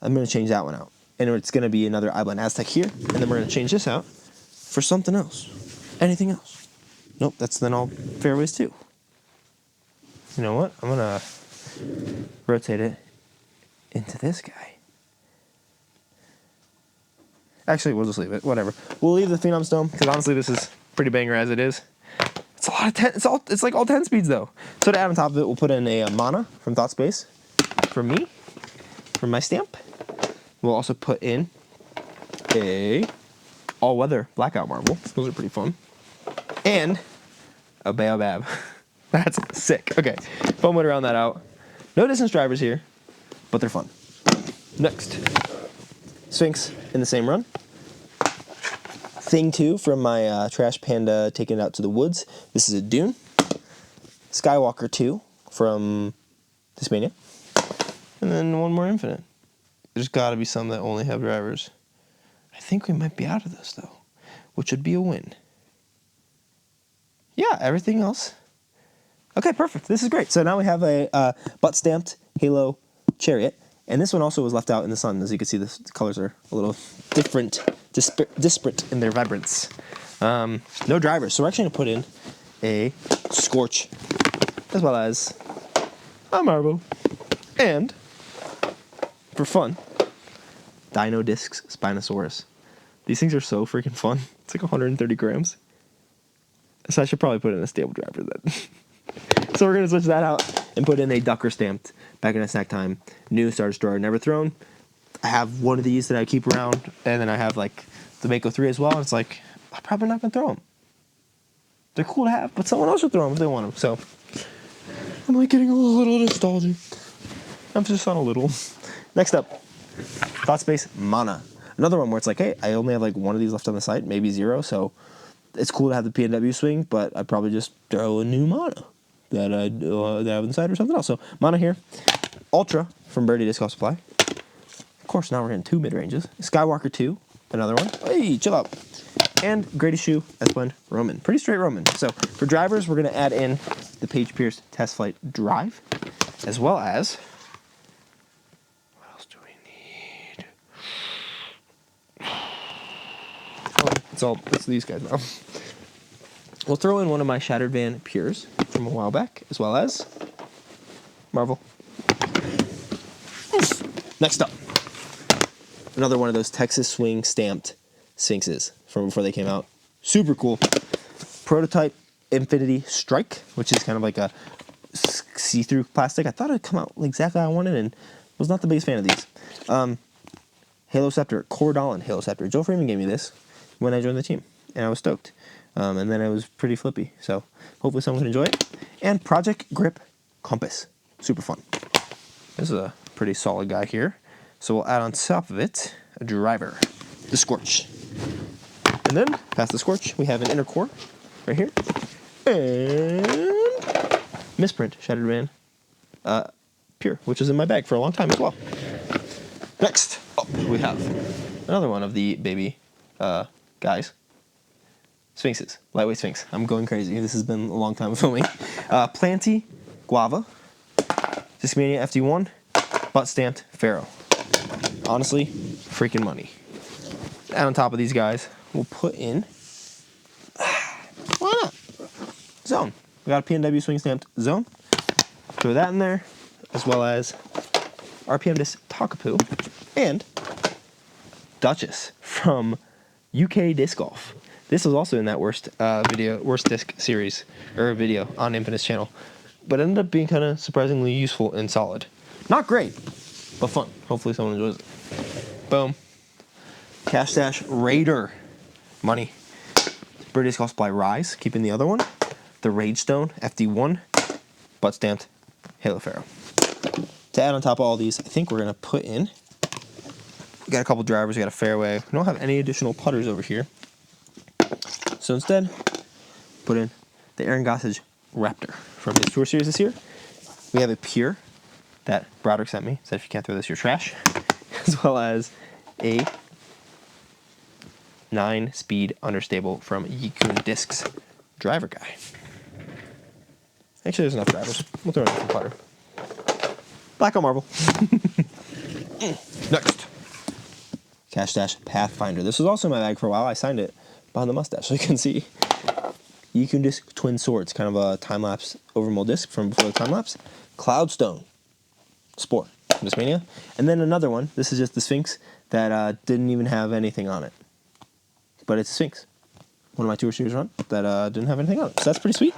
I'm going to change that one out. And it's going to be another iBlend Aztec here, and then we're going to change this out for something else. Anything else? Nope, that's then all fairways too. You know what? I'm going to rotate it into this guy. Actually, we'll just leave it. Whatever. We'll leave the Phenom Stone, because honestly, this is pretty banger as it is. It's a lot of 10. It's like all 10 speeds though. So to add on top of it, we'll put in a Mana from Thought Space for me, for my stamp. We'll also put in a all-weather blackout marble. Those are pretty fun. And a Baobab. That's sick. Okay, fun way to round that out. No distance drivers here, but they're fun. Next, Sphinx in the same run. Thing 2 from my Trash Panda Taking It Out to the Woods. This is a Dune. Skywalker 2 from Discmania. And then one more Infinite. There's got to be some that only have drivers. I think we might be out of this, though, which would be a win. Yeah, everything else. Okay, perfect. This is great. So now we have a butt-stamped Halo Chariot. And this one also was left out in the sun. As you can see, the colors are a little different, disparate in their vibrance. No drivers. So we're actually going to put in a Scorch, as well as a Marble. And, for fun, Dino Discs Spinosaurus. These things are so freaking fun. It's like 130 grams. So I should probably put in a stable driver then. So we're going to switch that out and put in a Ducker stamped Back in a Snack Time new Star Destroyer Never Thrown. I have one of these that I keep around, and then I have like the Mako 3 as well. And it's like, I'm probably not going to throw them. They're cool to have, but someone else should throw them if they want them. So I'm like getting a little nostalgic. Emphasis on a little. Next up, Thought Space Mana. Another one where it's like, hey, I only have like one of these left on the site, maybe 0. So it's cool to have the PNW swing, but I'd probably just throw a new Mana that I have inside or something else. So Mana here. Ultra from Birdie Disc Golf Supply. Of course, now we're getting 2 mid-ranges. Skywalker 2, another one. Hey, chill out. And Greatest Shoe, S-Blend Roman. Pretty straight Roman. So for drivers, we're going to add in the Paige Pierce Test Flight Drive, as well as, what else do we need? It's these guys now. We'll throw in one of my Shattered Van Pures from a while back, as well as Marvel. Next up, another one of those Texas Swing stamped Sphinxes from before they came out. Super cool. Prototype Infinity Strike, which is kind of like a see-through plastic. I thought it'd come out exactly how I wanted, and was not the biggest fan of these. Halo Scepter, Cordalin Halo Scepter. Joe Freeman gave me this when I joined the team, and I was stoked. And then it was pretty flippy, so hopefully someone can enjoy it. And Project Grip Compass. Super fun. This is a pretty solid guy here. So we'll add on top of it a driver, the Scorch. And then, past the Scorch, we have an inner core right here. And Misprint Shattered Van Pure, which is in my bag for a long time as well. Next up, we have another one of the baby guys. Sphinxes, lightweight Sphinx. I'm going crazy. This has been a long time filming. Planty Guava, Discmania FD1, butt stamped Pharaoh. Honestly, freaking money. And on top of these guys, we'll put in, why not? Zone. We got a PNW swing stamped Zone. Throw that in there, as well as RPM Disc Takapoo and Duchess from UK Disc Golf. This was also in that worst disc series, or video on Infinite's channel, but ended up being kind of surprisingly useful and solid. Not great, but fun. Hopefully someone enjoys it. Boom. Cash Stash Raider. Money. British Golf Supply Rise, keeping the other one. The Rage Stone, FD1. Butt stamped Halo Pharaoh. To add on top of all these, I think we're going to put in, we got a couple drivers, we got a fairway. We don't have any additional putters over here. So instead, put in the Aaron Gossage Raptor from his Tour Series this year. We have a Pure that Broderick sent me, said if you can't throw this, you're trash. As well as a 9-speed understable from Yikun Discs driver guy. Actually, there's enough drivers. We'll throw in a putter. Black on marble. Next. Cash Stash Pathfinder. This was also in my bag for a while. I signed it behind the mustache, so you can see. Yikun Disc Twin Swords, kind of a time-lapse overmold disc from before the time-lapse. Cloudstone Spore from Discmania. And then another one. This is just the Sphinx that didn't even have anything on it. But it's a Sphinx. One of my Tour Series run that didn't have anything on it. So that's pretty sweet.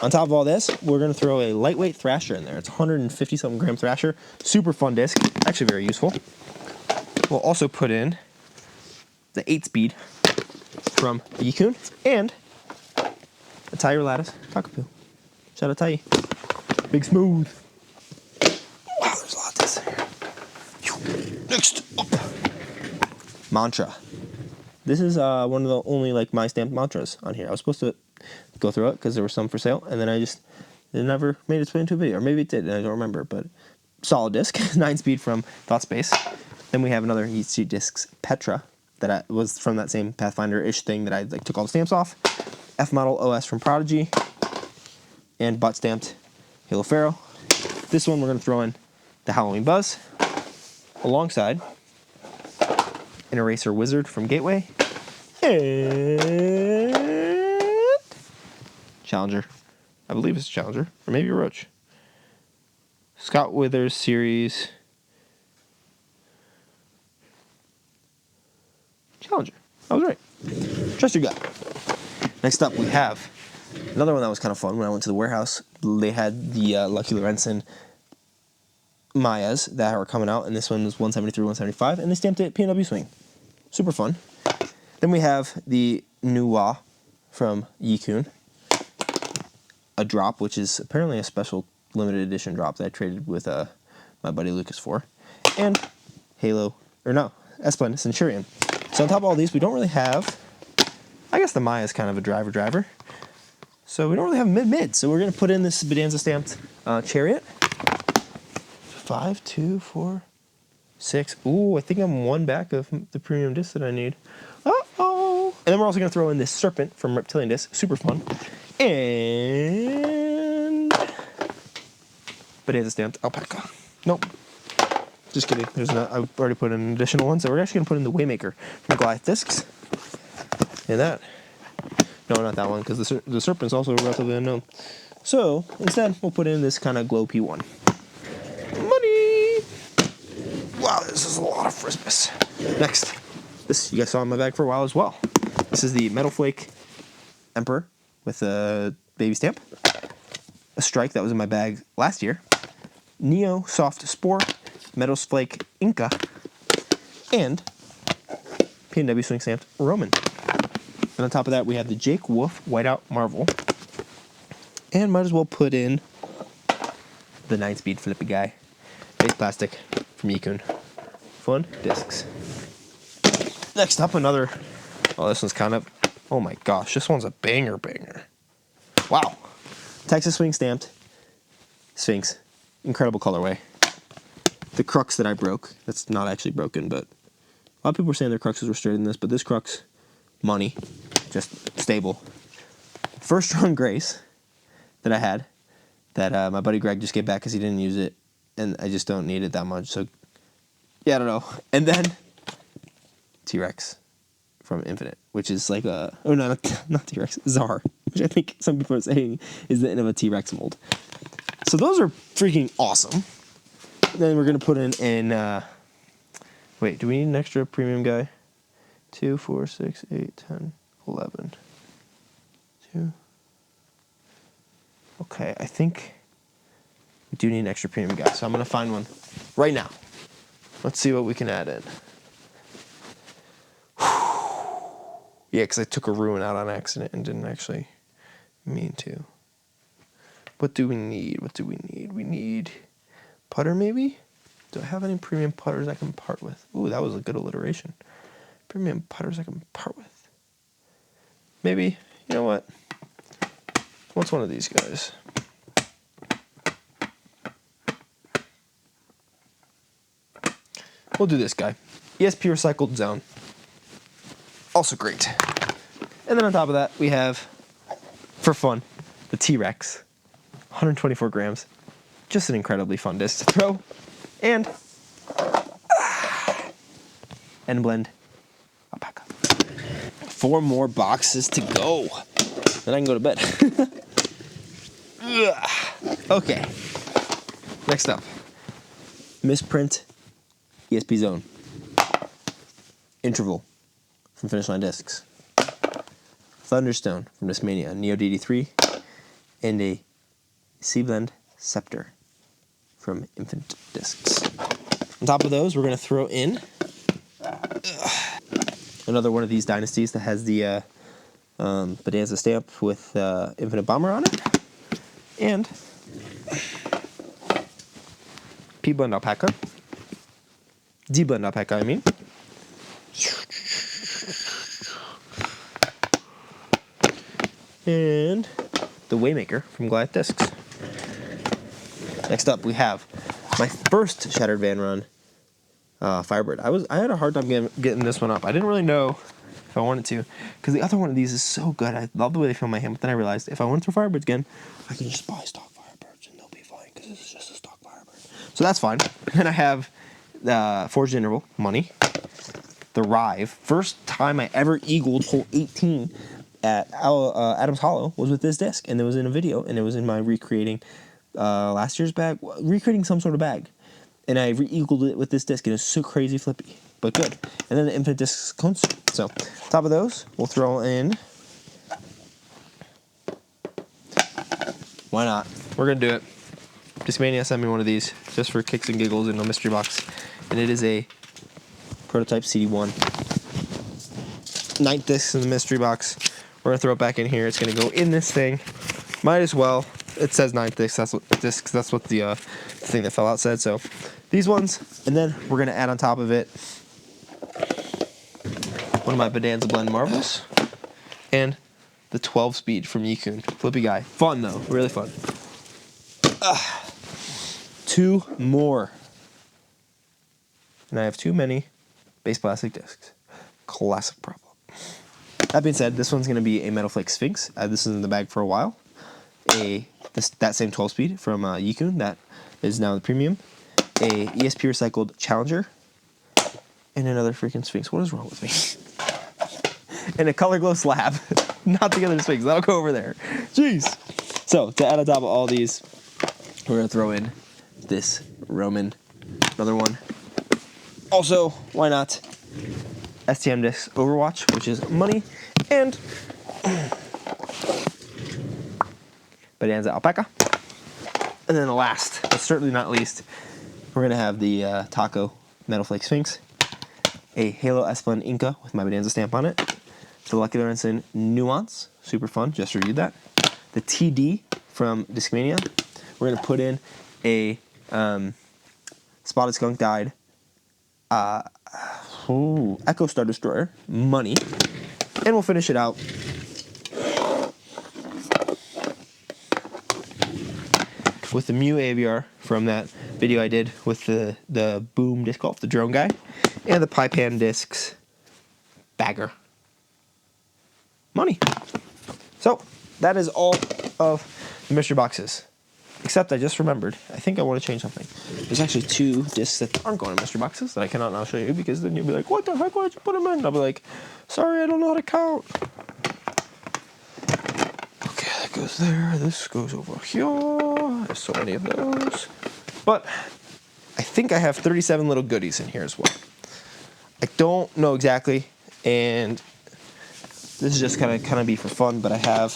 On top of all this, we're going to throw a lightweight Thrasher in there. It's 150-something gram Thrasher. Super fun disc. Actually very useful. We'll also put in the 8-speed from Yikun and a Tire Lattice Cockapoo. Shout out Ty. Big Smooth. Wow, there's a lot of this here. Next up. Mantra. This is one of the only my stamped mantras on here. I was supposed to go through it because there were some for sale, and then it never made its way into a video, or maybe it did, and I don't remember. But solid disc, 9-speed from Thought Space. Then we have another Yeezy Discs Petra that was from that same Pathfinder-ish thing that I took all the stamps off. F Model OS from Prodigy, and butt stamped Halo Pharaoh. This one we're going to throw in the Halloween Buzz, alongside an Eraser Wizard from Gateway, and Challenger. I believe it's Challenger, or maybe a Roach. Scott Withers Series Challenger. I was right. Trust your gut. Next up, we have another one that was kind of fun. When I went to the warehouse, they had the Lucky Lorenzen Mayas that were coming out, and this one was 173, 175, and they stamped it P&W Swing. Super fun. Then we have the Nuwa from Yikun, a drop, which is apparently a special limited edition drop that I traded with my buddy Lucas for, and Esplendid Centurion. So on top of all these, we don't really have, I guess the Maya is kind of a driver. So we don't really have mid. So we're going to put in this Bodanza stamped Chariot. 5, 2, 4, 6. Ooh, I think I'm one back of the premium disc that I need. Uh-oh. And then we're also going to throw in this Serpent from Reptilian Disc. Super fun. And Bodanza stamped Alpaca. Nope. Just kidding. I've already put in an additional one. So we're actually going to put in the Waymaker from Goliath Discs. And that. No, not that one, because the Serpent's also relatively unknown. So instead, we'll put in this kind of Glow P1. Money! Wow, this is a lot of Christmas. Next. This you guys saw in my bag for a while as well. This is the Metal Flake Emperor with a baby stamp. A Strike that was in my bag last year. Neo Soft Spore, Metal Flake Inca, and P&W Swing stamped Roman. And on top of that, we have the Jake Wolf Whiteout Marvel. And might as well put in the 9-speed Flippy Guy. Base plastic from Yikun. Fun discs. Next up, another. Oh, this one's kind of. Oh my gosh, this one's a banger. Wow. Texas Swing stamped Sphinx. Incredible colorway. The Crux that I broke. That's not actually broken, but a lot of people were saying their Cruxes were straighter than this, but this Crux, money. Just stable. First run Grace that I had that my buddy Greg just gave back because he didn't use it, and I just don't need it that much. So yeah, I don't know. And then T-Rex from Infinite, which is like a not T-Rex, Czar, which I think some people are saying is the end of a T-Rex mold. So those are freaking awesome. Then we're gonna put in wait, do we need an extra premium guy? 2, 4, 6, 8, 10, 11. 2. Okay, I think we do need an extra premium guy, so I'm going to find one right now. Let's see what we can add in. Yeah, because I took a ruin out on accident and didn't actually mean to. What do we need? What do we need? We need putter, maybe? Do I have any premium putters I can part with? Ooh, that was a good alliteration. Premium putters I can part with. Maybe, you know what? What's one of these guys? We'll do this guy. ESP Recycled Zone. Also great. And then on top of that, we have, for fun, the T-Rex. 124 grams. Just an incredibly fun disc to throw. And End Blend Alpaca. 4 more boxes to go. Then I can go to bed. Okay. Next up. Misprint ESP Zone. Interval from Finish Line Discs. Thunderstone from Discmania, Neo DD3. And a Sea-Blend Scepter from Infinite Discs. On top of those, we're going to throw in another one of these dynasties that has the Bodanza stamp with Infinite Bomber on it. And P-Blend Alpaca. D-Blend Alpaca, I mean. And the Waymaker from Goliath Discs. Next up, we have my first Shattered Van Run Firebird. I had a hard time getting this one up. I didn't really know if I wanted to, because the other one of these is so good. I love the way they feel in my hand, but then I realized if I want to throw Firebirds again, I can just buy stock Firebirds and they'll be fine, because this is just a stock Firebird. So that's fine. Then I have Forged Interval, Money. The Rive. First time I ever eagled hole 18 at Adams Hollow was with this disc, and it was in a video, and it was in my recreating last year's bag, recreating some sort of bag, and I re-eagled it with this disc, and it's so crazy flippy, but good. And then the Infinite Discs cones. So, top of those, we'll throw in. Why not? We're gonna do it. Discmania sent me one of these just for kicks and giggles in a mystery box, and it is a prototype CD1. 9th disc in the mystery box. We're gonna throw it back in here. It's gonna go in this thing. Might as well. It says 9th disc. That's what the thing that fell out said. So these ones, and then we're gonna add on top of it one of my Bodanza Blend Marvels and the 12 speed from Yikun. Flippy guy. Fun though. Really fun. 2 more. And I have too many base plastic discs. Classic problem. That being said, this one's going to be a Metal Flake Sphinx. This is in the bag for a while. That same 12 speed from Yikun that is now the premium. A ESP Recycled Challenger. And another freaking Sphinx. What is wrong with me? And a Color Glow Slab. Not together Sphinx. That'll go over there. Jeez. So, to add on top of all these, we're going to throw in this Roman. Another one. Also, why not? STM Discs Overwatch, which is Money, and Bodanza Alpaca. And then the last, but certainly not least, we're going to have the Taco Metal Flake Sphinx, a Halo S-Blend Inca with my Bodanza stamp on it, the Lucky Lorenzen Nuance, super fun, just reviewed that, the TD from Discmania. We're going to put in a Spotted Skunk Dyed Echo Star Destroyer, Money, and we'll finish it out with the Mew AVR from that video I did with the Boom disc golf, the drone guy, and the Pie-Pan Discs Bagger. Money. So, that is all of the mystery boxes. Except I just remembered, I think I want to change something. There's actually 2 discs that aren't going in mystery boxes that I cannot now show you, because then you'll be like, what the heck, why did you put them in? And I'll be like, sorry, I don't know how to count. Okay, that goes there. This goes over here. There's so many of those. But I think I have 37 little goodies in here as well. I don't know exactly, and this is just kind of be for fun, but I have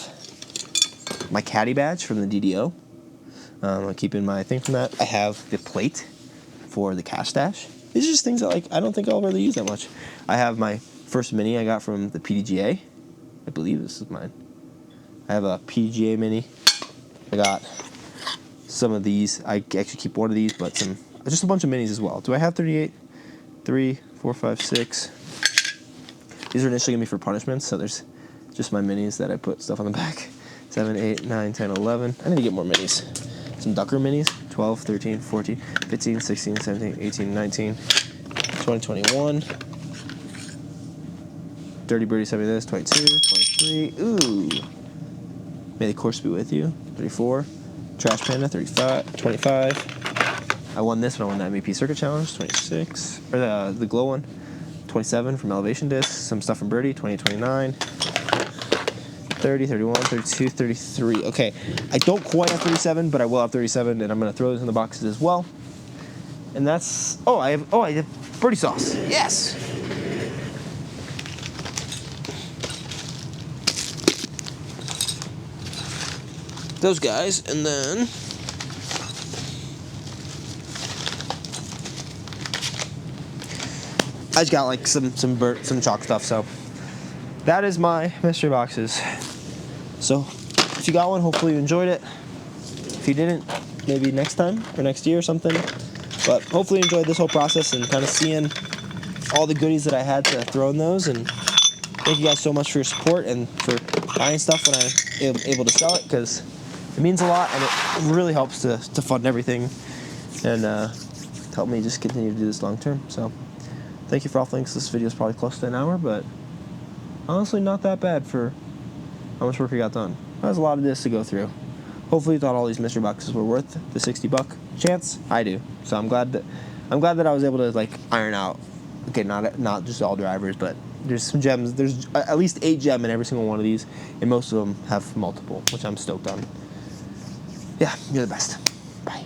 my caddy badge from the DDO. I'm keeping my thing from that. I have the plate for the cash stash. These are just things that I don't think I'll really use that much. I have my first mini I got from the PDGA. I believe this is mine. I have a PDGA mini. I got some of these. I actually keep one of these, but just a bunch of minis as well. Do I have 38? 3, 4, 5, 6. These are initially going to be for punishments, so there's just my minis that I put stuff on the back. 7, 8, 9, 10, 11. I need to get more minis. Some Ducker minis. 12, 13, 14, 15, 16, 17, 18, 19, 20, 21. Dirty Birdie sent me this. 22, 23. Ooh. May the course be with you. 34. Trash Panda. 35. 25. I won this when I won the MVP Circuit Challenge. 26. Or the glow one. 27 from Elevation Disc. Some stuff from Birdie. 20, 29. 30, 31, 32, 33. Okay, I don't quite have 37, but I will have 37, and I'm going to throw those in the boxes as well. And that's... I have Birdie Sauce. Yes! Those guys, and then... I just got like some chalk stuff, so that is my mystery boxes. So if you got one, hopefully you enjoyed it. If you didn't, maybe next time or next year or something. But hopefully you enjoyed this whole process and kind of seeing all the goodies that I had to throw in those. And thank you guys so much for your support and for buying stuff when I'm able to sell it, because it means a lot and it really helps to fund everything and to help me just continue to do this long term. So thank you for all things. This video is probably close to an hour, but honestly not that bad for how much work we got done. That was a lot of this to go through. Hopefully you thought all these mystery boxes were worth the $60 chance. I do. So I'm glad that I was able to like iron out. Okay, not just all drivers, but there's some gems. There's at least 8 gem in every single one of these, and most of them have multiple, which I'm stoked on. Yeah, you're the best. Bye.